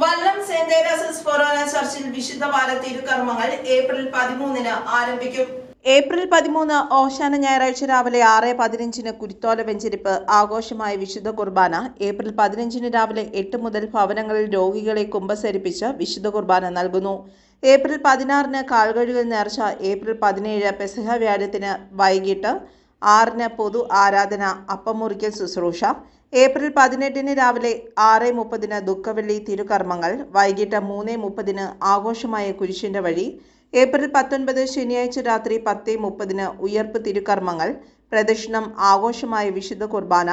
വല്ലം saint Teresa's ഫൊറോന ചർച്ചിൽ വിശുദ്ധ വാര തിരുക്കർമ്മങ്ങൾ April 13 ആരംഭിക്കും. April 13 ഓശാന ഞായറാഴ്ച രാവിലെ 6:15 കുരുത്തോല വെഞ്ചരിപ്പ് ആഘോഷമായ വിശുദ്ധ കുർബാന. ഏപ്രിൽ 15 രാവിലെ 8 മുതൽ ഭവനങ്ങളിൽ രോഗികളെ കുമ്പസരിപ്പിച്ച് വിശുദ്ധ കുർബാന നൽകുന്നു. ഏപ്രിൽ 16 കാൽകഴുകൽ നേർച്ച. ഏപ്രിൽ 17 പെസഹ വ്യാഴത്തിന് വൈകിട്ട് 6 പൊതു ആരാധന, അപ്പം മുറിക്കൽ ശുശ്രൂഷ. ഏപ്രിൽ 18 രാവിലെ 6:30 ദുഃഖവെള്ളി തിരുകർമ്മങ്ങൾ. വൈകിട്ട് 3:30 ആഘോഷമായ കുരിശിൻ്റെ വഴി. ഏപ്രിൽ 19 ശനിയാഴ്ച രാത്രി 10:30 ഉയർപ്പ് തിരുകർമ്മങ്ങൾ. പ്രദക്ഷിണം, ആഘോഷമായ വിശുദ്ധ കുർബാന.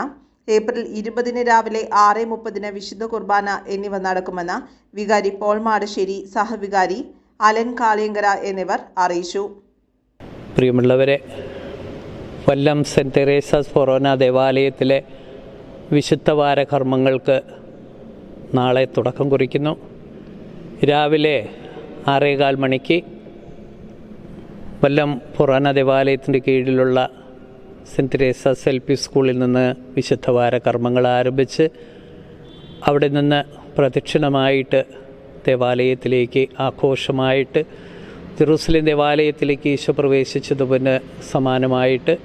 ഏപ്രിൽ 20 രാവിലെ 6:30 വിശുദ്ധ കുർബാന എന്നിവ നടക്കുമെന്ന് വികാരി പോൾ മാടശ്ശേരി, സഹവികാരി അലൻ കാളിയങ്കര എന്നിവർ അറിയിച്ചു. പ്രിയമുള്ളവരെ, വല്ലം സെന്റ് തെരേസാസ് ഫൊറോന ദേവാലയത്തിലെ വിശുദ്ധവാര കർമ്മങ്ങൾക്ക് നാളെ തുടക്കം കുറിക്കുന്നു. രാവിലെ 6:15 മണിക്ക് വല്ലം ഫൊറോന ദേവാലയത്തിൻ്റെ കീഴിലുള്ള സെന്റ് തെരേസാസ് LP സ്കൂളിൽ നിന്ന് വിശുദ്ധവാര കർമ്മങ്ങൾ ആരംഭിച്ച് അവിടെ നിന്ന് പ്രദക്ഷിണമായിട്ട് ദേവാലയത്തിലേക്ക് ആഘോഷമായിട്ട് ജെറുസലേം ദേവാലയത്തിലേക്ക് ഈശോ പ്രവേശിച്ചതിന് സമാനമായിട്ട്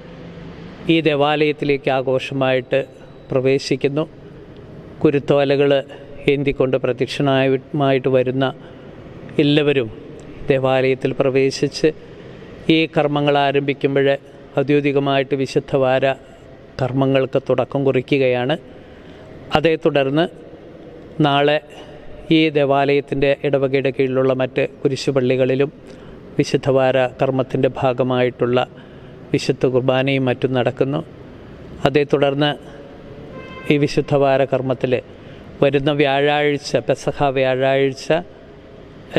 ഈ ദേവാലയത്തിലേക്ക് ആഘോഷമായിട്ട് പ്രവേശിക്കുന്നു. കുരുത്തോലകൾ ഏന്തിക്കൊണ്ട് പ്രദക്ഷിണമായിട്ട് വരുന്ന എല്ലാവരും ദേവാലയത്തിൽ പ്രവേശിച്ച് ഈ കർമ്മങ്ങൾ ആരംഭിക്കുമ്പോൾ ഔദ്യോഗികമായിട്ട് വിശുദ്ധവാര കർമ്മങ്ങൾക്ക് തുടക്കം കുറിക്കുകയാണ്. അതേ തുടർന്ന് നാളെ ഈ ദേവാലയത്തിൻ്റെ ഇടവകയുടെ കീഴിലുള്ള മറ്റ് കുരിശുപള്ളികളിലും വിശുദ്ധവാര കർമ്മത്തിൻ്റെ ഭാഗമായിട്ടുള്ള വിശുദ്ധ കുർബാനയും മറ്റും നടക്കുന്നു. അതേ തുടർന്ന് ഈ വിശുദ്ധവാര കർമ്മത്തിൽ വരുന്ന വ്യാഴാഴ്ച, പെസഹ വ്യാഴാഴ്ച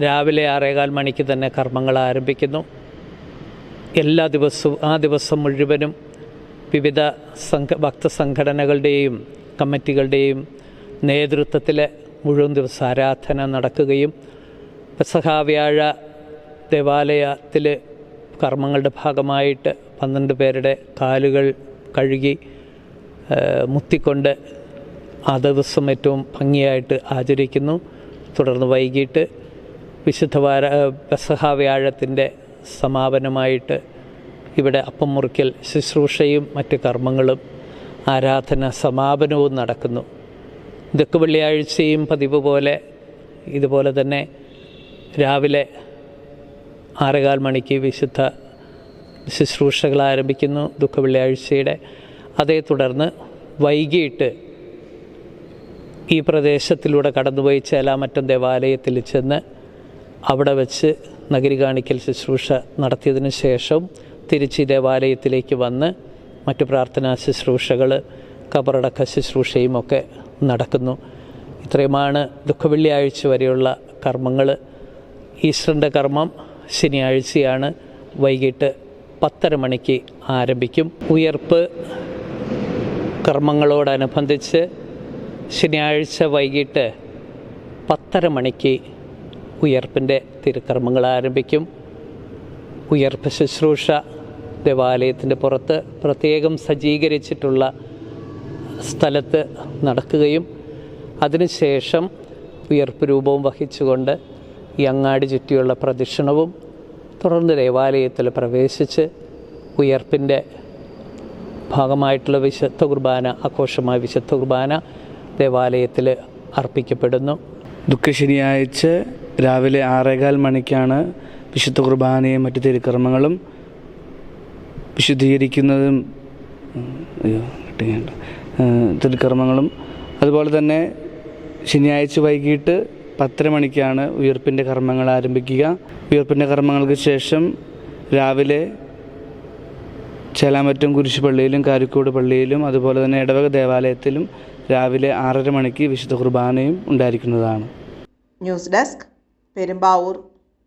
രാവിലെ 6:15 മണിക്ക് തന്നെ കർമ്മങ്ങൾ ആരംഭിക്കുന്നു. എല്ലാ ദിവസവും ആ ദിവസം മുഴുവനും വിവിധ ഭക്തസംഘടനകളുടെയും കമ്മിറ്റികളുടെയും നേതൃത്വത്തിൽ മുഴുവൻ ദിവസ ആരാധന നടക്കുകയും പെസഹ വ്യാഴ ദേവാലയത്തിൽ കർമ്മങ്ങളുടെ ഭാഗമായിട്ട് 12 പേരുടെ കാലുകൾ കഴുകി മുത്തിക്കൊണ്ട് ആ ദിവസം ഏറ്റവും ഭംഗിയായിട്ട് ആചരിക്കുന്നു. തുടർന്ന് വൈകിട്ട് വിശുദ്ധവാര പെസഹ വ്യാഴത്തിൻ്റെ സമാപനമായിട്ട് ഇവിടെ അപ്പം മുറിക്കൽ ശുശ്രൂഷയും മറ്റ് കർമ്മങ്ങളും ആരാധന സമാപനവും നടക്കുന്നു. ഇതൊക്കെ വെള്ളിയാഴ്ചയും പതിവ് പോലെ ഇതുപോലെ തന്നെ രാവിലെ 6:15 മണിക്ക് വിശുദ്ധ ശുശ്രൂഷകൾ ആരംഭിക്കുന്നു ദുഃഖ വെള്ളിയാഴ്ചയുടെ. അതേ തുടർന്ന് വൈകിട്ട് ഈ പ്രദേശത്തിലൂടെ കടന്നുപോയി ചേലാമറ്റം ദേവാലയത്തിൽ ചെന്ന് അവിടെ വെച്ച് നഗരി കാണിക്കൽ ശുശ്രൂഷ നടത്തിയതിന് ശേഷം തിരിച്ച് ദേവാലയത്തിലേക്ക് വന്ന് മറ്റു പ്രാർത്ഥനാ ശുശ്രൂഷകൾ, കബറടക്ക ശുശ്രൂഷയും ഒക്കെ നടക്കുന്നു. ഇത്രയുമാണ് ദുഃഖ വെള്ളിയാഴ്ച വരെയുള്ള കർമ്മങ്ങൾ. ഈസ്റ്ററിൻ്റെ കർമ്മം ശനിയാഴ്ചയാണ്, വൈകിട്ട് 10:30 മണിക്ക് ആരംഭിക്കും. ഉയർപ്പ് കർമ്മങ്ങളോടനുബന്ധിച്ച് ശനിയാഴ്ച വൈകിട്ട് 10:30 മണിക്ക് ഉയർപ്പിൻ്റെ തിരുക്കർമ്മങ്ങൾ ആരംഭിക്കും. ഉയർപ്പ് ശുശ്രൂഷ ദേവാലയത്തിൻ്റെ പുറത്ത് പ്രത്യേകം സജ്ജീകരിച്ചിട്ടുള്ള സ്ഥലത്ത് നടക്കുകയും അതിനുശേഷം ഉയർപ്പ് രൂപവും വഹിച്ചുകൊണ്ട് ഈ അങ്ങാടി ചുറ്റിയുള്ള പ്രദക്ഷിണവും തുടർന്ന് ദേവാലയത്തിൽ പ്രവേശിച്ച് ഉയർപ്പിൻ്റെ ഭാഗമായിട്ടുള്ള വിശുദ്ധ കുർബാന, ആഘോഷമായ വിശുദ്ധ കുർബാന ദേവാലയത്തിൽ അർപ്പിക്കപ്പെടുന്നു. ശനിയാഴ്ച രാവിലെ 6:15 മണിക്കാണ് വിശുദ്ധ കുർബാനയും മറ്റു തിരുക്കർമ്മങ്ങളും വിശുദ്ധീകരിക്കുന്നതും തിരുക്കർമ്മങ്ങളും. അതുപോലെ തന്നെ ശനിയാഴ്ച വൈകിട്ട് 10:30 മണിക്കാണ് ഉയർപ്പിൻ്റെ കർമ്മങ്ങൾ ആരംഭിക്കുക. ഉയർപ്പിൻ്റെ കർമ്മങ്ങൾക്ക് ശേഷം രാവിലെ ചേലാമറ്റം കുരിശുപള്ളിയിലും കാരിക്കോട് പള്ളിയിലും അതുപോലെ തന്നെ ഇടവക ദേവാലയത്തിലും രാവിലെ 6:30 മണിക്ക് വിശുദ്ധ കുർബാനയും ഉണ്ടായിരിക്കുന്നതാണ്. News desk, Perumbavoor.